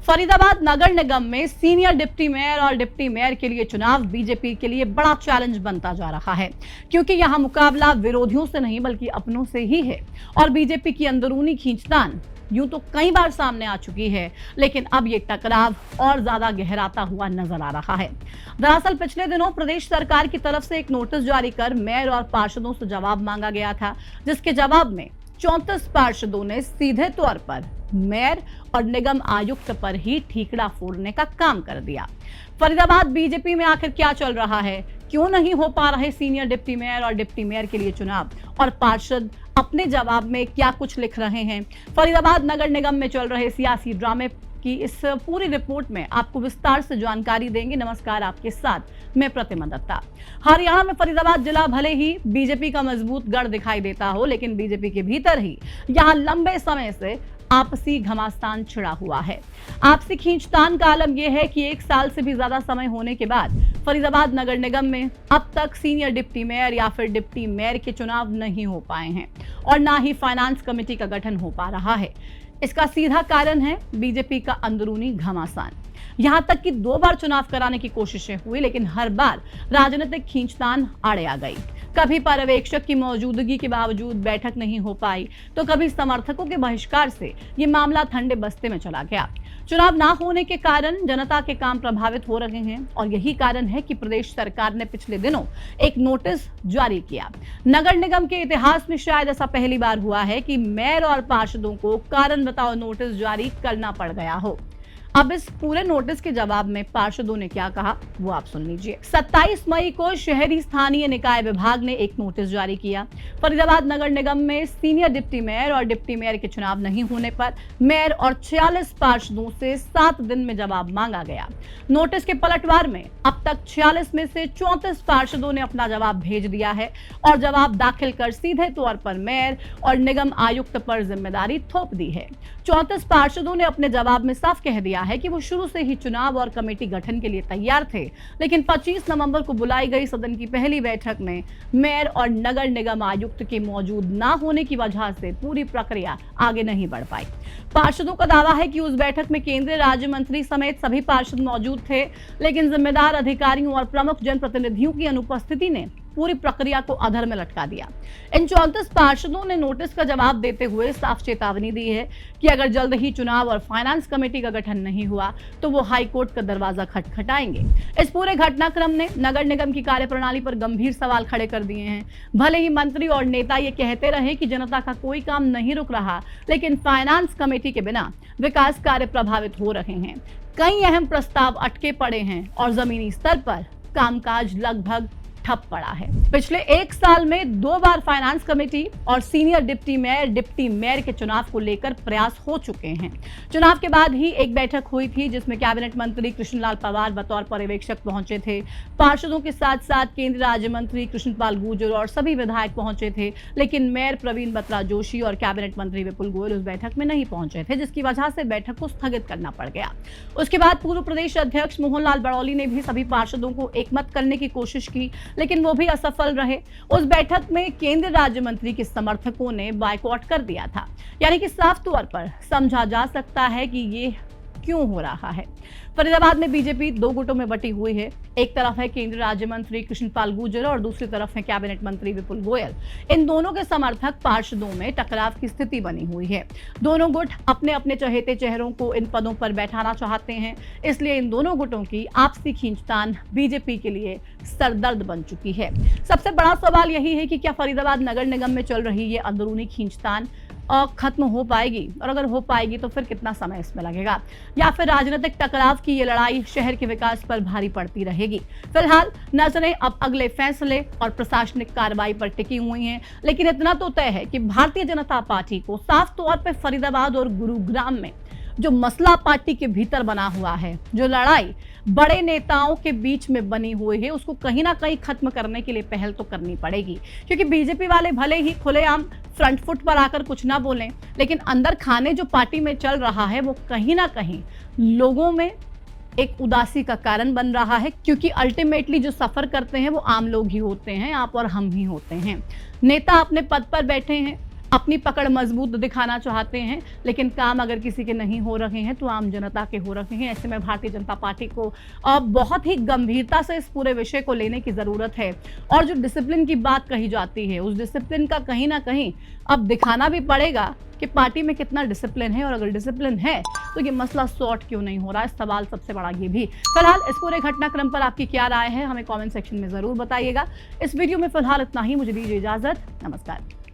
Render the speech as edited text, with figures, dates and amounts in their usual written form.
फरीदाबाद नगर निगम में senior deputy mayor और deputy mayor के लिए चुनाव बीजेपी के लिए बड़ा चैलेंज बनता जा रहा है, क्योंकि यहां मुकाबला विरोधियों से नहीं बल्कि अपनों से ही है। और बीजेपी की अंदरूनी खींचतान यूं तो कई बार सामने आ चुकी है, लेकिन अब ये टकराव और ज्यादा गहराता हुआ नजर आ रहा है। दरअसल पिछले दिनों प्रदेश सरकार की तरफ से एक नोटिस जारी कर मेयर और पार्षदों से जवाब मांगा गया था, जिसके जवाब में 34 पार्षदों ने सीधे तौर पर मेयर और निगम आयुक्त पर ही ठीकरा फोड़ने का काम कर दिया। फरीदाबाद बीजेपी में आखिर क्या चल रहा है, क्यों नहीं हो पा रहे सीनियर डिप्टी मेयर और डिप्टी मेयर के लिए चुनाव, और पार्षद अपने जवाब में क्या कुछ लिख रहे हैं, फरीदाबाद नगर निगम में चल रहे सियासी ड्रामे की इस पूरी रिपोर्ट में आपको विस्तार से जानकारी देंगे। नमस्कार, आपके साथ मैं प्रतिमा दत्ता। हरियाणा में फरीदाबाद जिला भले ही बीजेपी का मजबूत गढ़ दिखाई देता हो, लेकिन बीजेपी के भीतर ही यहां लंबे समय से आपसी घमासान छिड़ा हुआ है। आपसी खींचतान का आलम यह है कि 1 साल से भी ज्यादा समय होने के बाद फरीदाबाद नगर निगम में अब तक सीनियर डिप्टी मेयर या फिर डिप्टी मेयर के चुनाव नहीं हो पाए हैं और ना ही फाइनेंस कमेटी का गठन हो पा रहा है। इसका सीधा कारण है बीजेपी का अंदरूनी घमासान। यहां तक कि 2 बार चुनाव कराने की कोशिशें हुई, लेकिन हर बार राजनीतिक खींचतान आड़े आ गई। कभी पर्यवेक्षक की मौजूदगी के बावजूद बैठक नहीं हो पाई, तो कभी समर्थकों के बहिष्कार से ये मामला ठंडे बस्ते में चला गया। चुनाव ना होने के कारण जनता के काम प्रभावित हो रहे हैं, और यही कारण है कि प्रदेश सरकार ने पिछले दिनों एक नोटिस जारी किया। नगर निगम के इतिहास में शायद ऐसा पहली बार हुआ है कि मेयर और पार्षदों को कारण बताओ नोटिस जारी करना पड़ गया हो। अब इस पूरे नोटिस के जवाब में पार्षदों ने क्या कहा, वो आप सुन लीजिए। 27 मई को शहरी स्थानीय निकाय विभाग ने एक नोटिस जारी किया। फरीदाबाद नगर निगम में सीनियर डिप्टी मेयर और डिप्टी मेयर के चुनाव नहीं होने पर मेयर और 46 पार्षदों से 7 दिन में जवाब मांगा गया। नोटिस के पलटवार में अब तक 46 में से 34 पार्षदों ने अपना जवाब भेज दिया है और जवाब दाखिल कर सीधे तौर पर मेयर और निगम आयुक्त पर जिम्मेदारी थोप दी है। 34 पार्षदों ने अपने जवाब में साफ कह दिया है कि वो शुरू से ही चुनाव और कमेटी गठन के लिए तैयार थे, लेकिन 25 नवंबर को बुलाई गई सदन की पहली बैठक में मेयर और नगर निगम आयुक्त के मौजूद ना होने की वजह से पूरी प्रक्रिया आगे नहीं बढ़ पाई। पार्षदों का दावा है कि उस बैठक में केंद्रीय राज्य मंत्री समेत सभी पार्षद मौजूद थे, लेकिन जिम्मेदार अधिकारियों और प्रमुख जनप्रतिनिधियों की अनुपस्थिति ने पूरी प्रक्रिया को अधर में लटका दिया। इन 34 पार्षदों ने नोटिस का जवाब देते हुए साफ चेतावनी दी है कि अगर जल्द ही चुनाव और फाइनेंस कमेटी का गठन नहीं हुआ तो वो हाईकोर्ट का दरवाजा खटखटाएंगे। इस पूरे घटनाक्रम ने नगर निगम की कार्यप्रणाली पर गंभीर सवाल खड़े कर दिए हैं। भले ही मंत्री और नेता ये कहते रहे कि जनता का कोई काम नहीं रुक रहा, लेकिन फाइनेंस कमेटी के बिना विकास कार्य प्रभावित हो रहे हैं। कई अहम प्रस्ताव अटके पड़े हैं और जमीनी स्तर पर कामकाज लगभग ठप पड़ा है। पिछले 1 साल में 2 बार फाइनेंस कमेटी और सीनियर डिप्टी मेयर के चुनाव को लेकर प्रयास हो चुके हैं। चुनाव के बाद ही एक बैठक हुई थी, जिसमें कैबिनेट मंत्री कृष्णलाल पंवार बतौर पर्यवेक्षक पहुंचे थे। पार्षदों के साथ साथ केंद्रीय राज्य मंत्री कृष्णपाल गुर्जर और सभी विधायक पहुंचे थे, लेकिन मेयर प्रवीण बत्रा जोशी और कैबिनेट मंत्री विपुल गोयल उस बैठक में नहीं पहुंचे थे, जिसकी वजह से बैठक को स्थगित करना पड़ गया। उसके बाद पूर्व प्रदेश अध्यक्ष मोहनलाल बड़ौली ने भी सभी पार्षदों को एकमत करने की कोशिश की, लेकिन वो भी असफल रहे। उस बैठक में केंद्रीय राज्य मंत्री के समर्थकों ने बायकॉट कर दिया था। यानी कि साफ तौर पर समझा जा सकता है कि ये क्यों हो रहा है। फरीदाबाद में बीजेपी 2 गुटों में बटी हुई है। एक तरफ है केंद्रीय राज्य मंत्री कृष्णपाल गुर्जर और दूसरी तरफ है कैबिनेट मंत्री विपुल गोयल। इन दोनों के समर्थक पार्षदों में टकराव की स्थिति बनी हुई है। दोनों गुट अपने अपने चहेते चेहरों को इन पदों पर बैठाना चाहते हैं, इसलिए इन दोनों गुटों की आपसी खींचतान बीजेपी के लिए सरदर्द बन चुकी है। सबसे बड़ा सवाल यही है कि क्या फरीदाबाद नगर निगम में चल रही ये अंदरूनी खींचतान खत्म हो पाएगी, और अगर हो पाएगी तो फिर कितना समय इसमें लगेगा, या फिर राजनीतिक टकराव की ये लड़ाई शहर के विकास पर भारी पड़ती रहेगी। फिलहाल नजरें अब अगले फैसले और प्रशासनिक कार्रवाई पर टिकी हुई हैं, लेकिन इतना तो तय है कि भारतीय जनता पार्टी को साफ तौर पर फरीदाबाद और गुरुग्राम में जो मसला पार्टी के भीतर बना हुआ है, जो लड़ाई बड़े नेताओं के बीच में बनी हुई है, उसको कहीं ना कहीं खत्म करने के लिए पहल तो करनी पड़ेगी। क्योंकि बीजेपी वाले भले ही खुलेआम फ्रंट फुट पर आकर कुछ ना बोलें, लेकिन अंदर खाने जो पार्टी में चल रहा है वो कहीं ना कहीं लोगों में एक उदासी का कारण बन रहा है, क्योंकि अल्टीमेटली जो सफर करते हैं वो आम लोग ही होते हैं, आप और हम ही होते हैं। नेता अपने पद पर बैठे हैं, अपनी पकड़ मजबूत दिखाना चाहते हैं, लेकिन काम अगर किसी के नहीं हो रहे हैं तो आम जनता के हो रहे हैं। ऐसे में भारतीय जनता पार्टी को बहुत ही गंभीरता से इस पूरे विषय को लेने की जरूरत है और जो डिसिप्लिन की बात कही जाती है उस डिसिप्लिन का कहीं ना कहीं अब दिखाना भी पड़ेगा कि पार्टी में कितना डिसिप्लिन है, और अगर डिसिप्लिन है तो ये मसला सॉर्ट क्यों नहीं हो रहा है, सवाल सबसे बड़ा ये भी। फिलहाल इस पूरे घटनाक्रम पर आपकी क्या राय है हमें कमेंट सेक्शन में जरूर बताइएगा। इस वीडियो में फिलहाल इतना ही, मुझे दीजिए इजाजत, नमस्कार।